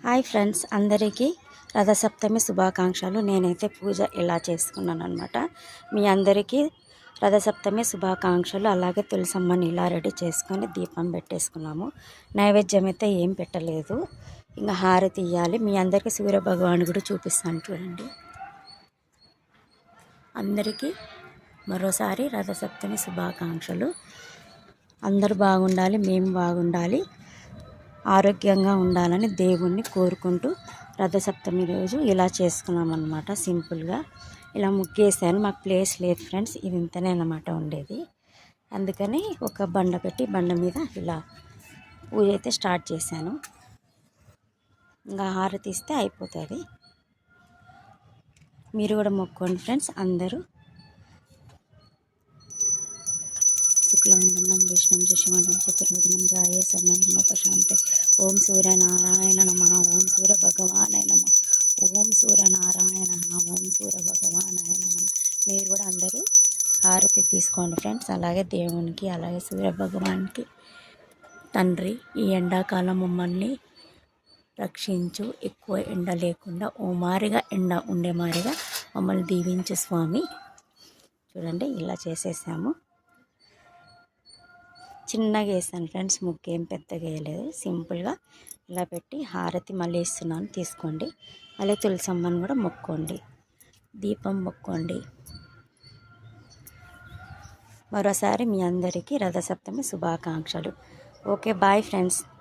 Hi friends, అందరికీ రథసప్తమి శుభాకాంక్షలు. నేనైతే పూజ ఇలా చేసుకున్నాను అనమాట. మీ అందరికీ రథసప్తమి శుభాకాంక్షలు. అలాగే తులసమ్మని ఇలా రెడీ చేసుకొని దీపం పెట్టేసుకున్నాము. నైవేద్యం అయితే ఏం పెట్టలేదు, ఇంకా హారతి ఇవ్వాలి. మీ అందరికీ సూర్య భగవాను కూడా చూపిస్తాను చూడండి. అందరికీ మరోసారి రథసప్తమి శుభాకాంక్షలు. అందరూ బాగుండాలి, మేము బాగుండాలి, ఆరోగ్యంగా ఉండాలని దేవుణ్ణి కోరుకుంటూ రథసప్తమి రోజు ఇలా చేసుకున్నాం అన్నమాట. సింపుల్గా ఇలా ముగ్గేసాను. మాకు ప్లేస్ లేదు ఫ్రెండ్స్, ఇది ఇంతనే అన్నమాట ఉండేది. అందుకని ఒక బండ పెట్టి బండ మీద ఇలా పూజ అయితే స్టార్ట్ చేశాను. ఇంకా హారతి ఇస్తే అయిపోతుంది. మీరు కూడా మొక్కోండి ఫ్రెండ్స్. అందరూ శుక్లాంబరం విష్ణుం శశివర్ణం చతుర్భుజం ధ్యాయే సర్వవిఘ్నోపశాంతయే. ఓం సూర్యనారాయణ నమః. ఓం సూర్య భగవానాయ నమః. ఓం సూర్యనారాయణ ఓం సూర్య భగవానాయ నమః. మీరు కూడా అందరూ హారతి తీసుకోండి ఫ్రెండ్స్. అలాగే దేవునికి, అలాగే సూర్య భగవానికి, తండ్రి ఈ ఎండాకాలం మమ్మల్ని రక్షించు, ఎక్కువ ఎండ లేకుండా ఓ మారిగా ఎండ ఉండే మారిగా మమ్మల్ని దీవించు స్వామి. చూడండి ఇలా చేసేసాము. చిన్నగా వేసాను ఫ్రెండ్స్, ముగ్గేం పెద్దగా వేయలేదు. సింపుల్గా ఇలా పెట్టి హారతి మళ్ళీ ఇస్తున్నాను, తీసుకోండి. అలాగే తులసమ్మని కూడా మొక్కోండి, దీపం మొక్కోండి. మరోసారి మీ అందరికీ రథసప్తమి శుభాకాంక్షలు. Okay, bye friends.